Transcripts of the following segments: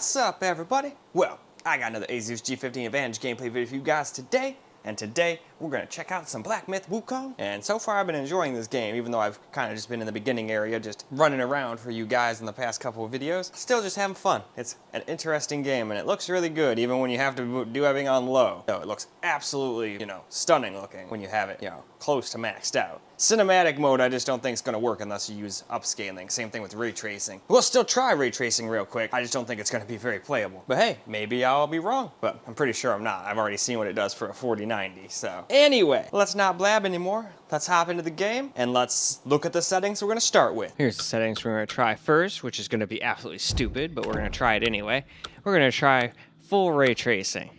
What's up, everybody? Well, I got another Asus G15 Advantage gameplay video for you guys today, and today we're going to check out some Black Myth Wukong. And so far I've been enjoying this game, even though I've kind of just been in the beginning area, just running around for you guys in the past couple of videos. Still just having fun. It's an interesting game, and it looks really good, even when you have to do everything on low. So it looks absolutely, stunning looking when you have it, close to maxed out. Cinematic mode, I just don't think it's going to work unless you use upscaling. Same thing with ray tracing. We'll still try ray tracing real quick. I just don't think it's going to be very playable. But hey, maybe I'll be wrong. But I'm pretty sure I'm not. I've already seen what it does for a 4090. So anyway, let's not blab anymore. Let's hop into the game and let's look at the settings we're going to start with. Here's the settings we're going to try first, which is going to be absolutely stupid, but we're going to try it anyway. We're going to try full ray tracing.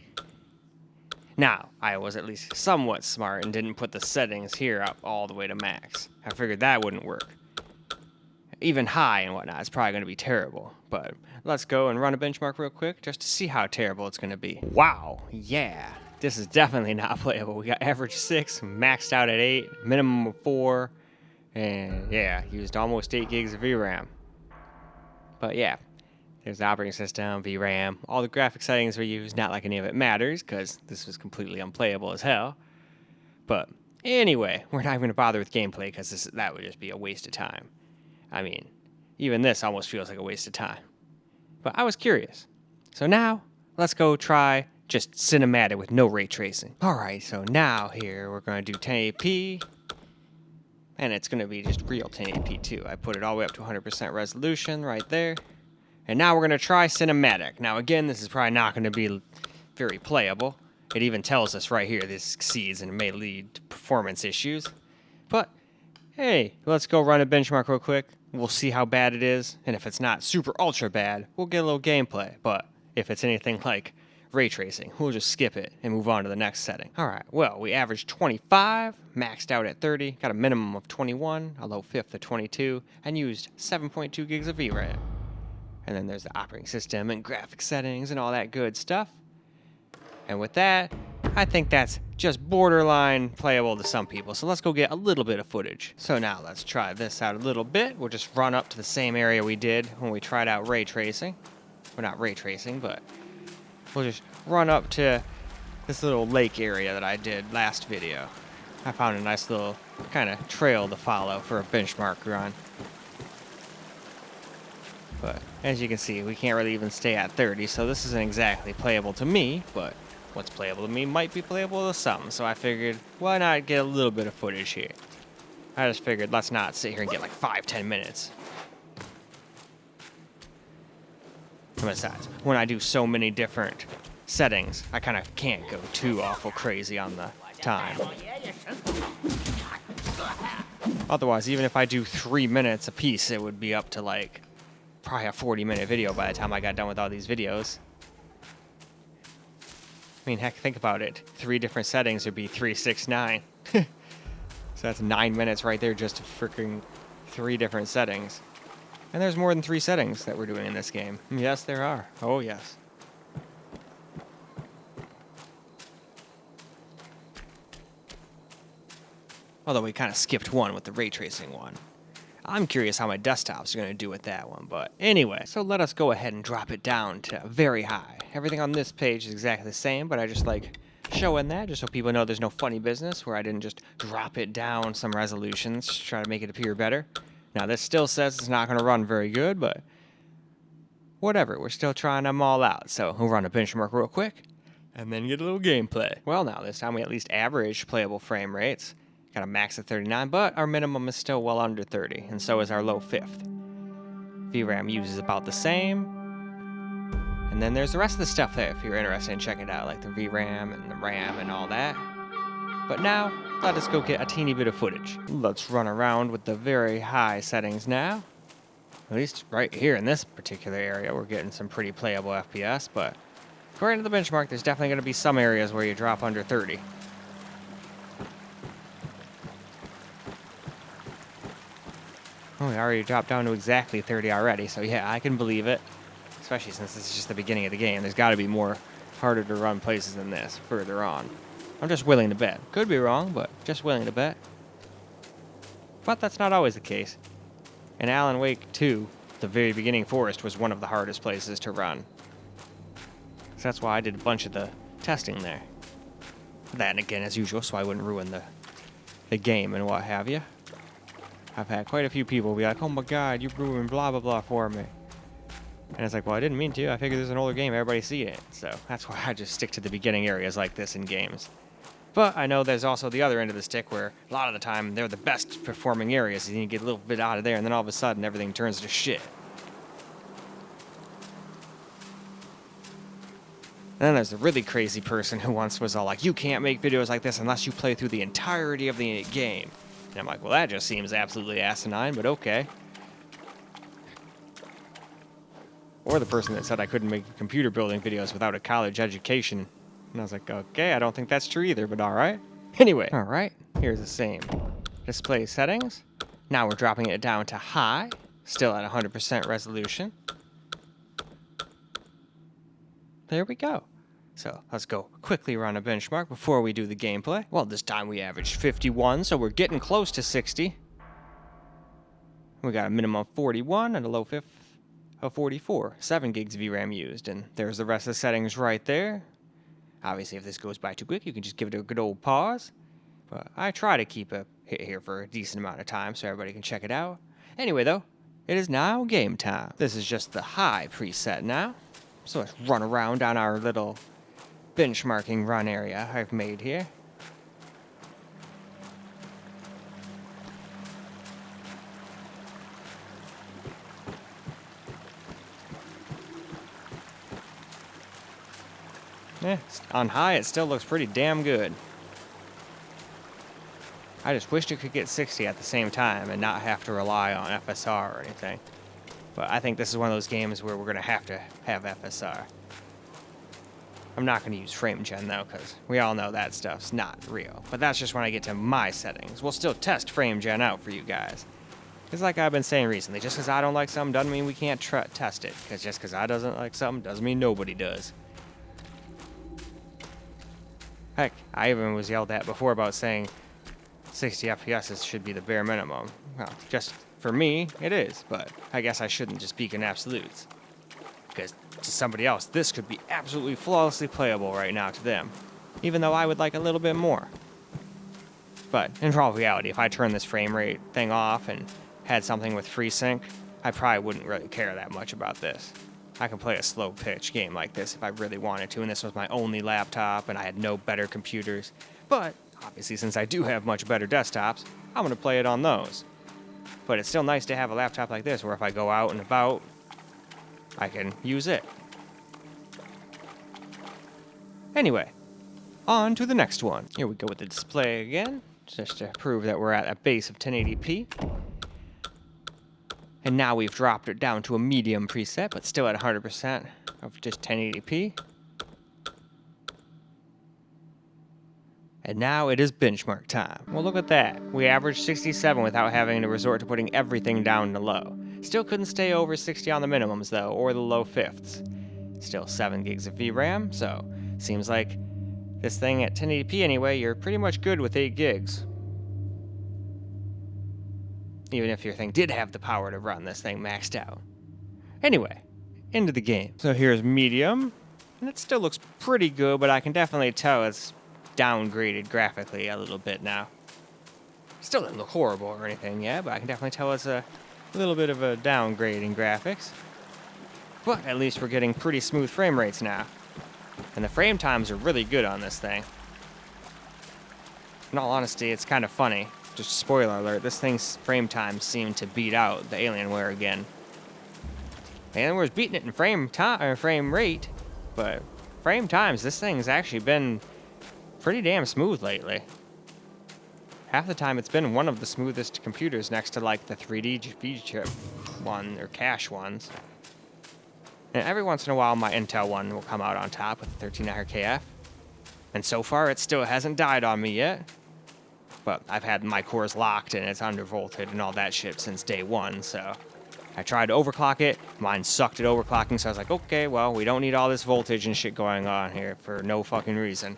Now, I was at least somewhat smart and didn't put the settings here up all the way to max. I figured that wouldn't work. Even high and whatnot is probably going to be terrible. But let's go and run a benchmark real quick just to see how terrible it's going to be. Wow, yeah. This is definitely not playable. We got average 6, maxed out at 8, minimum of 4, and yeah, used almost 8 gigs of VRAM. But yeah. There's the operating system, VRAM, all the graphic settings we use. Not like any of it matters, because this was completely unplayable as hell. But anyway, we're not even going to bother with gameplay, because that would just be a waste of time. I mean, even this almost feels like a waste of time. But I was curious. So now, let's go try just cinematic with no ray tracing. Alright, so now here, we're going to do 1080p. And it's going to be just real 1080p too. I put it all the way up to 100% resolution right there. And now we're going to try cinematic. Now again, this is probably not going to be very playable. It even tells us right here this exceeds and may lead to performance issues. But hey, let's go run a benchmark real quick. We'll see how bad it is. And if it's not super ultra bad, we'll get a little gameplay. But if it's anything like ray tracing, we'll just skip it and move on to the next setting. Alright, well, we averaged 25, maxed out at 30, got a minimum of 21, a low fifth of 22, and used 7.2 gigs of VRAM. And then there's the operating system and graphic settings and all that good stuff. And with that, I think that's just borderline playable to some people. So let's go get a little bit of footage. So now let's try this out a little bit. We'll just run up to the same area we did when we tried out ray tracing. Well, not ray tracing, but we'll just run up to this little lake area that I did last video. I found a nice little kind of trail to follow for a benchmark run. But as you can see, we can't really even stay at 30, so this isn't exactly playable to me, but what's playable to me might be playable to some, so I figured, why not get a little bit of footage here? I just figured, let's not sit here and get like 5-10 minutes. And besides, when I do so many different settings, I kind of can't go too awful crazy on the time. Otherwise, even if I do 3 minutes a piece, it would be up to like probably a 40-minute video by the time I got done with all these videos. I mean, heck, think about it. 3 different settings would be 3, 6, 9. So that's 9 minutes right there just to freaking 3 different settings. And there's more than 3 settings that we're doing in this game. Yes, there are. Oh, yes. Although we kind of skipped one with the ray tracing one. I'm curious how my desktops are going to do with that one, but anyway, so let us go ahead and drop it down to very high. Everything on this page is exactly the same, but I just like showing that just so people know there's no funny business where I didn't just drop it down some resolutions to try to make it appear better. Now this still says it's not going to run very good, but whatever, we're still trying them all out. So we'll run a benchmark real quick and then get a little gameplay. Well, now this time we at least average playable frame rates. Got a max of 39, but our minimum is still well under 30, and so is our low fifth. VRAM uses about the same. And then there's the rest of the stuff there if you're interested in checking it out, like the VRAM and the RAM and all that. But now, let us go get a teeny bit of footage. Let's run around with the very high settings now. At least right here in this particular area, we're getting some pretty playable FPS, but according to the benchmark, there's definitely going to be some areas where you drop under 30. Oh, we already dropped down to exactly 30 already, so yeah, I can believe it. Especially since this is just the beginning of the game. There's got to be more harder to run places than this further on. I'm just willing to bet. Could be wrong, but just willing to bet. But that's not always the case. In Alan Wake 2, the very beginning forest was one of the hardest places to run. That's why I did a bunch of the testing there. That, and again, as usual, so I wouldn't ruin the game and what have you. I've had quite a few people be like, oh my god, you ruined blah blah blah for me. And it's like, well, I didn't mean to. I figured this is an older game, everybody see it. So that's why I just stick to the beginning areas like this in games. But I know there's also the other end of the stick where a lot of the time they're the best performing areas, and you get a little bit out of there, and then all of a sudden everything turns to shit. And then there's the really crazy person who once was all like, you can't make videos like this unless you play through the entirety of the game. And I'm like, well, that just seems absolutely asinine, but okay. Or the person that said I couldn't make computer building videos without a college education. And I was like, okay, I don't think that's true either, but alright. Anyway, alright, here's the same. Display settings. Now we're dropping it down to high, still at 100% resolution. There we go. So let's go quickly run a benchmark before we do the gameplay. Well, this time we averaged 51, so we're getting close to 60. We got a minimum of 41 and a low fifth of 44. 7 gigs VRAM used, and there's the rest of the settings right there. Obviously, if this goes by too quick, you can just give it a good old pause. But I try to keep it here for a decent amount of time so everybody can check it out. Anyway, though, it is now game time. This is just the high preset now. So let's run around on our little benchmarking run area I've made here. On high it still looks pretty damn good. I just wished it could get 60 at the same time and not have to rely on FSR or anything. But I think this is one of those games where we're going to have FSR. I'm not going to use frame gen though, because we all know that stuff's not real. But that's just when I get to my settings. We'll still test frame gen out for you guys. It's like I've been saying recently, just because I don't like something doesn't mean we can't test it. Because just because I doesn't like something doesn't mean nobody does. Heck, I even was yelled at before about saying 60 FPS should be the bare minimum. Well, just for me, it is, but I guess I shouldn't just speak in absolutes. Because to somebody else, this could be absolutely flawlessly playable right now to them, even though I would like a little bit more. But in all reality, if I turned this frame rate thing off and had something with FreeSync, I probably wouldn't really care that much about this. I can play a slow pitch game like this if I really wanted to, and this was my only laptop and I had no better computers. But obviously, since I do have much better desktops, I'm going to play it on those. But it's still nice to have a laptop like this where if I go out and about, I can use it. Anyway, on to the next one. Here we go with the display again, just to prove that we're at a base of 1080p. And now we've dropped it down to a medium preset, but still at 100% of just 1080p. And now it is benchmark time. Well, look at that. We averaged 67 without having to resort to putting everything down to low. Still couldn't stay over 60 on the minimums, though, or the low fifths. Still 7 gigs of VRAM, so seems like this thing at 1080p anyway, you're pretty much good with 8 gigs. Even if your thing did have the power to run this thing maxed out. Anyway, into the game. So here's medium, and it still looks pretty good, but I can definitely tell it's downgraded graphically a little bit now. Still doesn't look horrible or anything yet, but I can definitely tell it's a little bit of a downgrade in graphics. But at least we're getting pretty smooth frame rates now. And the frame times are really good on this thing. In all honesty, it's kind of funny. Just spoiler alert, this thing's frame times seem to beat out the Alienware again. Alienware's beating it in frame rate, but frame times, this thing's actually been pretty damn smooth lately. Half the time it's been one of the smoothest computers next to like the 3D V-chip one or cache ones. And every once in a while my Intel one will come out on top with the 1300KF. And so far it still hasn't died on me yet. But I've had my cores locked and it's undervolted and all that shit since day one, so I tried to overclock it. Mine sucked at overclocking, so I was like, okay, well, we don't need all this voltage and shit going on here for no fucking reason.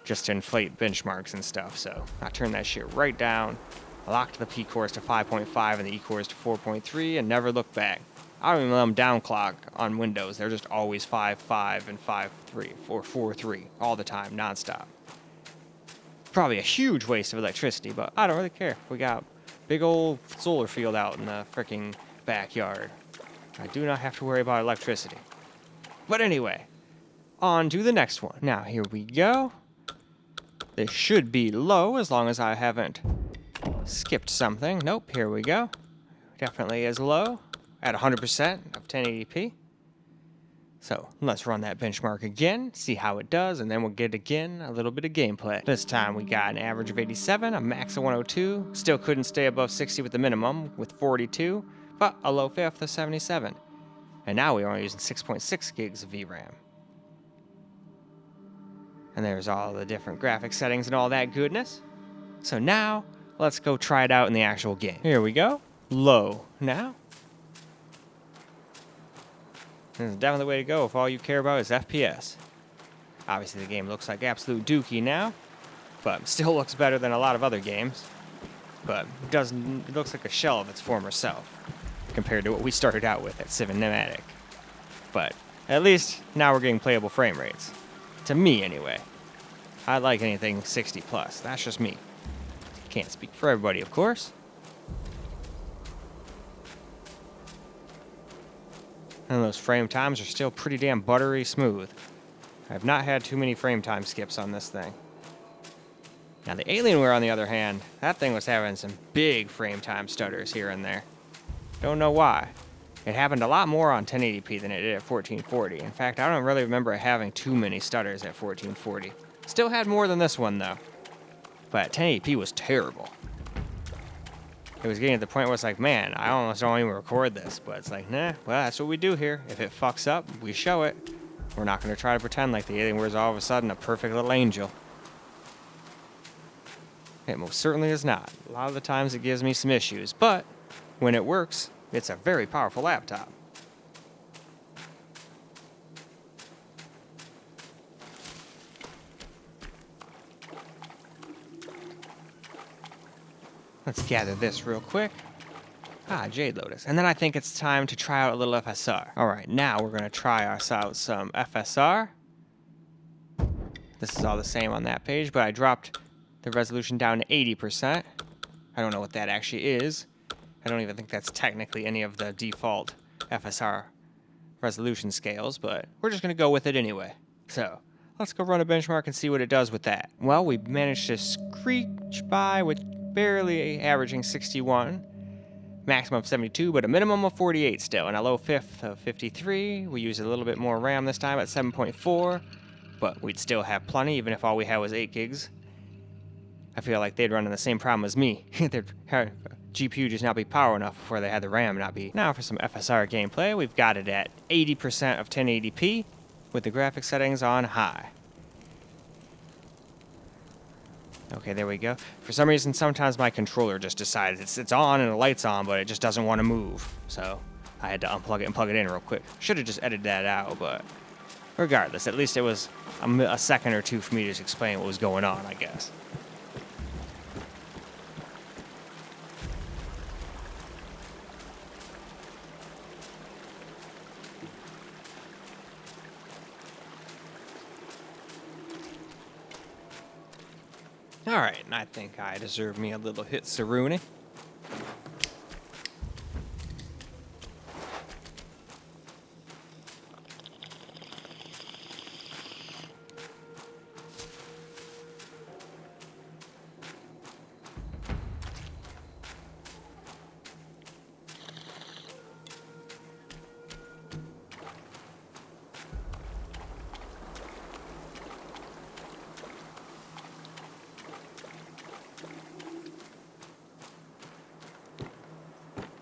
Just to inflate benchmarks and stuff, so I turned that shit right down. I locked the P cores to 5.5 and the E cores to 4.3 and never looked back. I don't even let them downclock on Windows. They're just always 5.5 and 5.3 or 4.3 all the time, nonstop. Probably a huge waste of electricity, but I don't really care. We got big old solar field out in the freaking backyard. I do not have to worry about electricity. But anyway, on to the next one. Now, here we go. This should be low as long as I haven't skipped something. Nope, here we go. Definitely is low at 100% of 1080p. So let's run that benchmark again, see how it does, and then we'll get again a little bit of gameplay. This time we got an average of 87, a max of 102. Still couldn't stay above 60 with the minimum with 42, but a low fifth of 77. And now we're only using 6.6 gigs of VRAM. And there's all the different graphic settings and all that goodness. So now, let's go try it out in the actual game. Here we go. Low now. This is definitely the way to go if all you care about is FPS. Obviously the game looks like absolute dookie now, but still looks better than a lot of other games. But it looks like a shell of its former self compared to what we started out with at Cinematic. But at least now we're getting playable frame rates. To me anyway. I like anything 60 plus. That's just me. Can't speak for everybody, of course. And those frame times are still pretty damn buttery smooth. I've not had too many frame time skips on this thing. Now the Alienware, on the other hand, that thing was having some big frame time stutters here and there. Don't know why. It happened a lot more on 1080p than it did at 1440. In fact, I don't really remember it having too many stutters at 1440. Still had more than this one though. But 1080p was terrible. It was getting to the point where it's like, man, I almost don't even record this. But it's like, nah, well, that's what we do here. If it fucks up, we show it. We're not going to try to pretend like the Alienware is all of a sudden a perfect little angel. It most certainly is not. A lot of the times it gives me some issues. But when it works, it's a very powerful laptop. Let's gather this real quick. Jade Lotus. And then I think it's time to try out a little FSR. All right, now we're going to try us out some FSR. This is all the same on that page, but I dropped the resolution down to 80%. I don't know what that actually is. I don't even think that's technically any of the default FSR resolution scales, but we're just going to go with it anyway. So let's go run a benchmark and see what it does with that. Well, we managed to screech by with barely averaging 61, maximum of 72, but a minimum of 48 still, and a low fifth of 53. We used a little bit more RAM this time at 7.4, but we'd still have plenty even if all we had was 8 gigs. I feel like they'd run into the same problem as me. Their GPU just not be power enough before they had the RAM not be. Now for some FSR gameplay, we've got it at 80% of 1080p with the graphic settings on high. Okay, there we go. For some reason, sometimes my controller just decides it's on and the light's on, but it just doesn't want to move. So I had to unplug it and plug it in real quick. Should have just edited that out, but regardless, at least it was a second or two for me to just explain what was going on, I guess. Alright, and I think I deserve me a little hit Saruni.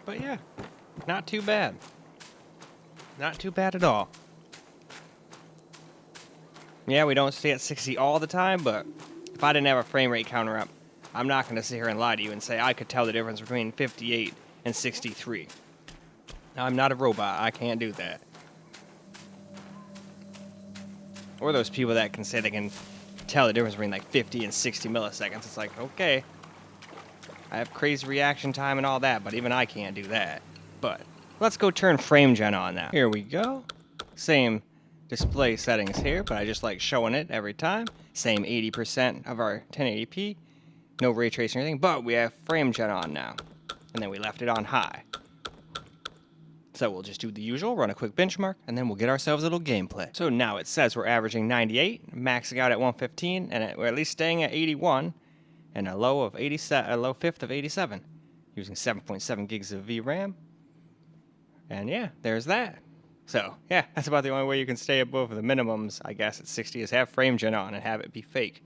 But yeah, not too bad. Not too bad at all. Yeah, we don't stay at 60 all the time, but if I didn't have a frame rate counter up, I'm not going to sit here and lie to you and say I could tell the difference between 58 and 63. I'm not a robot. I can't do that. Or those people that can say they can tell the difference between like 50 and 60 milliseconds. It's like, okay, I have crazy reaction time and all that, but even I can't do that. But let's go turn frame gen on now. Here we go. Same display settings here, but I just like showing it every time. Same 80% of our 1080p. No ray tracing or anything, but we have frame gen on now. And then we left it on high. So we'll just do the usual, run a quick benchmark, and then we'll get ourselves a little gameplay. So now it says we're averaging 98, maxing out at 115, and we're at least staying at 81, and a low of 87, a low fifth of 87, using 7.7 gigs of VRAM. And yeah, there's that. So yeah, that's about the only way you can stay above the minimums, I guess, at 60 is have frame gen on and have it be fake.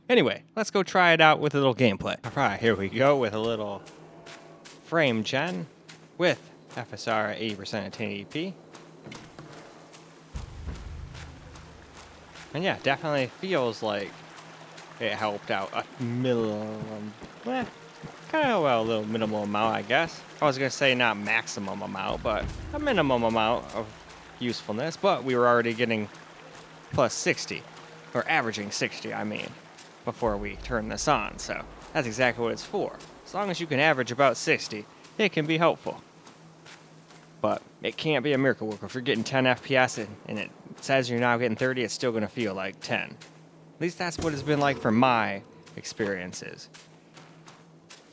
Anyway, let's go try it out with a little gameplay. All right, here we go with a little frame gen with FSR at 80% at 1080p. And yeah, definitely feels like it helped out a minimum, kind of a little minimal amount, I guess. I was going to say not maximum amount, but a minimum amount of usefulness. But we were already getting plus 60, or averaging 60, I mean, before we turn this on. So that's exactly what it's for. As long as you can average about 60, it can be helpful. But it can't be a miracle worker. If you're getting 10 FPS and it says you're now getting 30, it's still going to feel like 10. At least that's what it's been like for my experiences.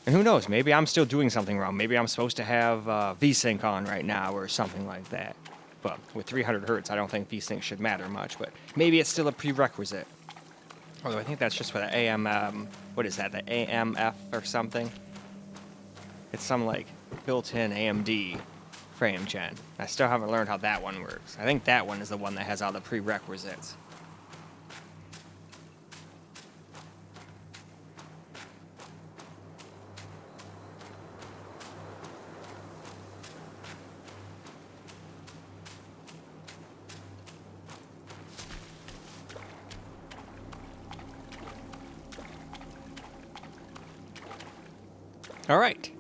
And who knows, maybe I'm still doing something wrong. Maybe I'm supposed to have VSync on right now or something like that. But with 300 hertz, I don't think VSync should matter much. But maybe it's still a prerequisite. Although I think that's just for the what is that, the AMF or something? It's some like built-in AMD frame gen. I still haven't learned how that one works. I think that one is the one that has all the prerequisites. All right.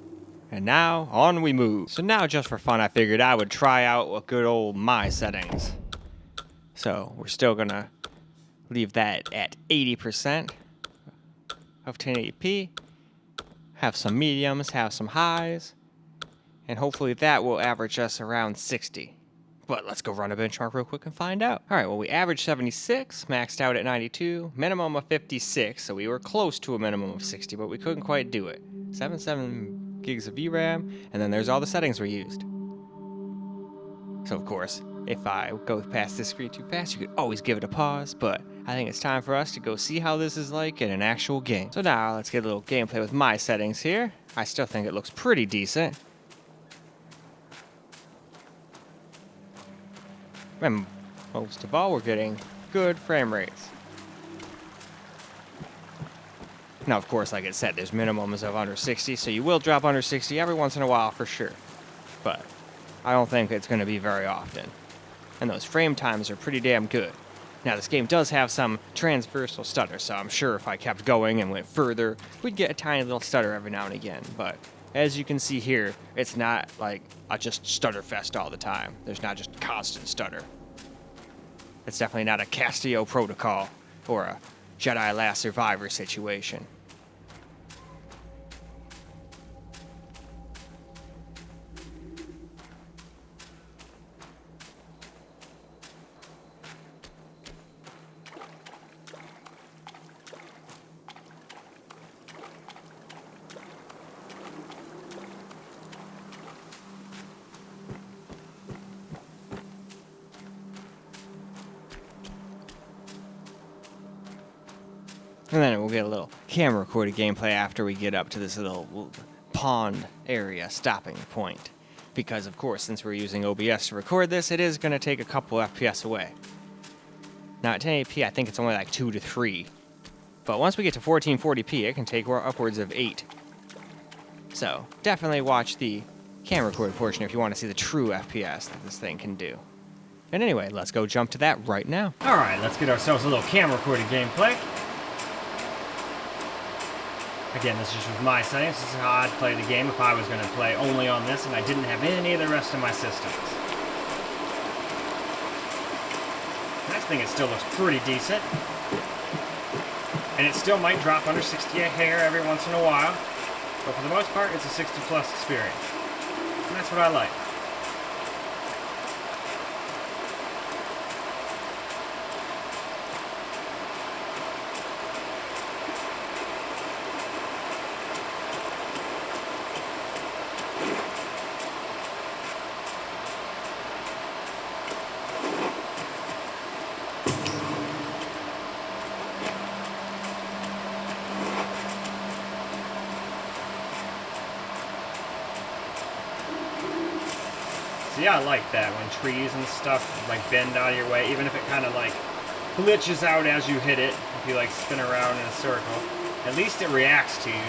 And now, on we move. So now, just for fun, I figured I would try out a good old my settings. So we're still gonna leave that at 80% of 1080p. Have some mediums, have some highs. And hopefully that will average us around 60. But let's go run a benchmark real quick and find out. All right, well, we averaged 76, maxed out at 92, minimum of 56. So we were close to a minimum of 60, but we couldn't quite do it. 7 gigs of VRAM, and then there's all the settings we used. So of course, if I go past this screen too fast, you could always give it a pause, but I think it's time for us to go see how this is like in an actual game. So now let's get a little gameplay with my settings here. I still think it looks pretty decent. And most of all, we're getting good frame rates. Now, of course, like it said, there's minimums of under 60, so you will drop under 60 every once in a while for sure. But I don't think it's going to be very often. And those frame times are pretty damn good. Now, this game does have some transversal stutter, so I'm sure if I kept going and went further, we'd get a tiny little stutter every now and again. But as you can see here, it's not like a just stutter fest all the time. There's not just constant stutter. It's definitely not a Castillo protocol or a Jedi Last Survivor situation. And then we'll get a little camera recorded gameplay after we get up to this little pond area stopping point. Because, of course, since we're using OBS to record this, it is going to take a couple FPS away. Now, at 1080p, I think it's only like 2 to 3. But once we get to 1440p, it can take upwards of 8. So, definitely watch the camera recorded portion if you want to see the true FPS that this thing can do. And anyway, let's go jump to that right now. Alright, let's get ourselves a little camera recorded gameplay. Again, this is just with my settings. This is how I'd play the game if I was going to play only on this and I didn't have any of the rest of my systems. I think it still looks pretty decent. And it still might drop under 60 a hair every once in a while. But for the most part, it's a 60 plus experience. And that's what I like. yeah, I like that when trees and stuff like bend out of your way, even if it kind of like glitches out as you hit it. If you like spin around in a circle, at least it reacts to you.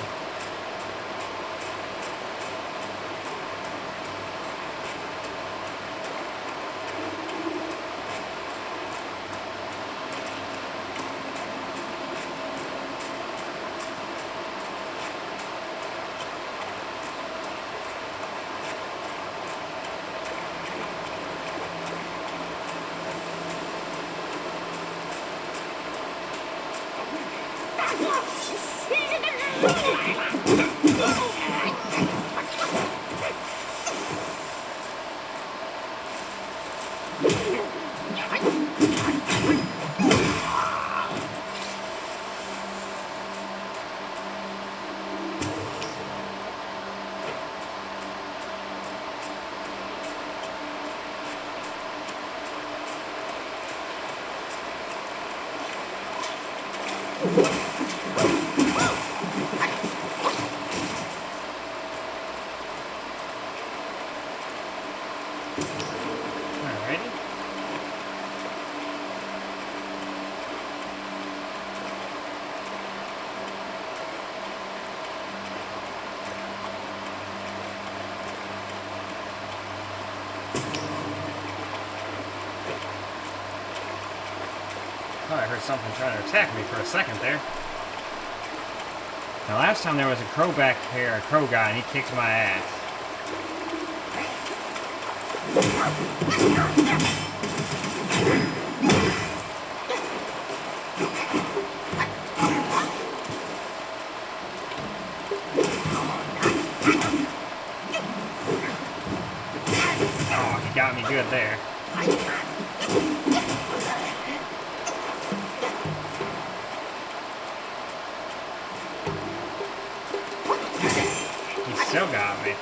Alrighty. Oh, I heard something trying to attack me for a second there. Now, last time there was a crow back here, a crow guy, and he kicked my ass. Oh, he got me good there. He still got me.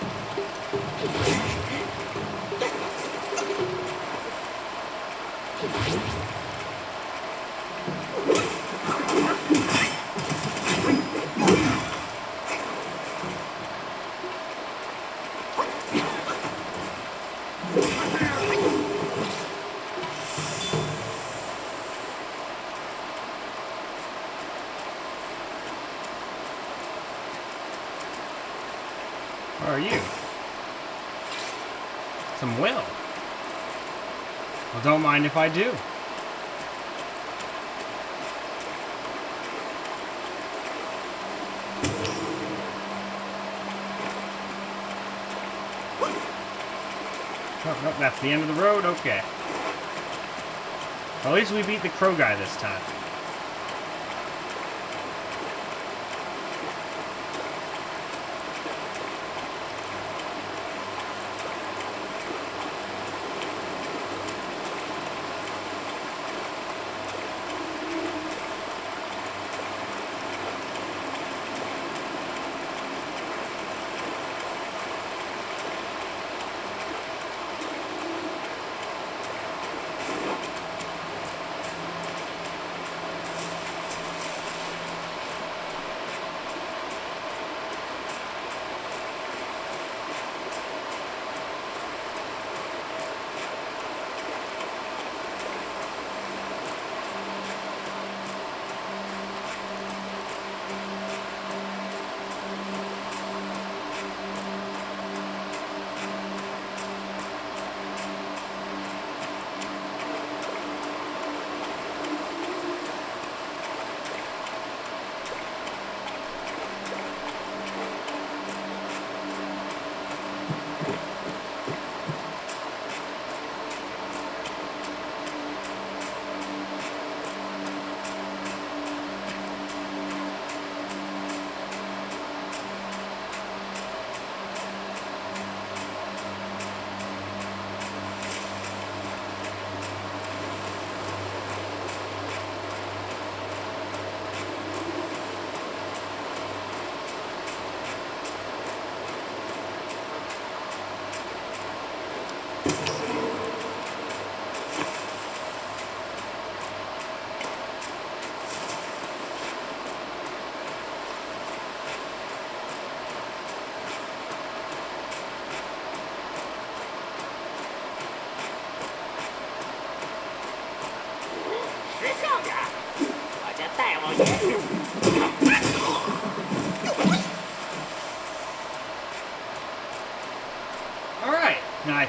What are you? Some will. Well, don't mind if I do. Oh, nope, that's the end of the road? Okay. Well, at least we beat the crow guy this time.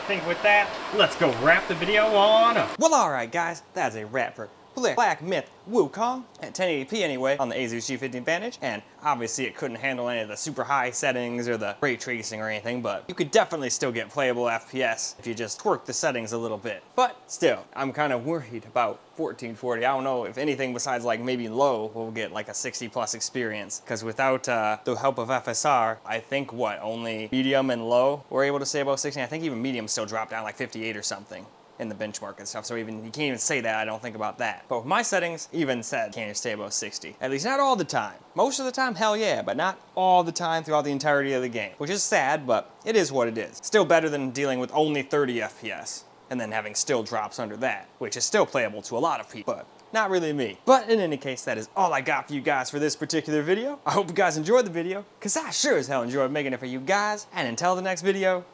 think with that, let's go wrap the video on up. Well, alright guys, that's a wrap for Black Myth Wukong at 1080p anyway on the Asus G15 Advantage, and obviously it couldn't handle any of the super high settings or the ray tracing or anything, but you could definitely still get playable FPS if you just twerk the settings a little bit. But still, I'm kind of worried about 1440. I don't know if anything besides like maybe low will get like a 60 plus experience, because without the help of FSR, I think only medium and low were able to stay above 60. I think even medium still dropped down like 58 or something in the benchmark and stuff, so you can't even say that. I don't think about that. But with my settings, even said can't even stay above 60. At least not all the time. Most of the time, hell yeah, but not all the time throughout the entirety of the game, which is sad, but it is what it is. Still better than dealing with only 30 FPS and then having still drops under that, which is still playable to a lot of people, but not really me. But in any case, that is all I got for you guys for this particular video. I hope you guys enjoyed the video, because I sure as hell enjoyed making it for you guys. And until the next video,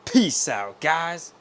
peace out, guys.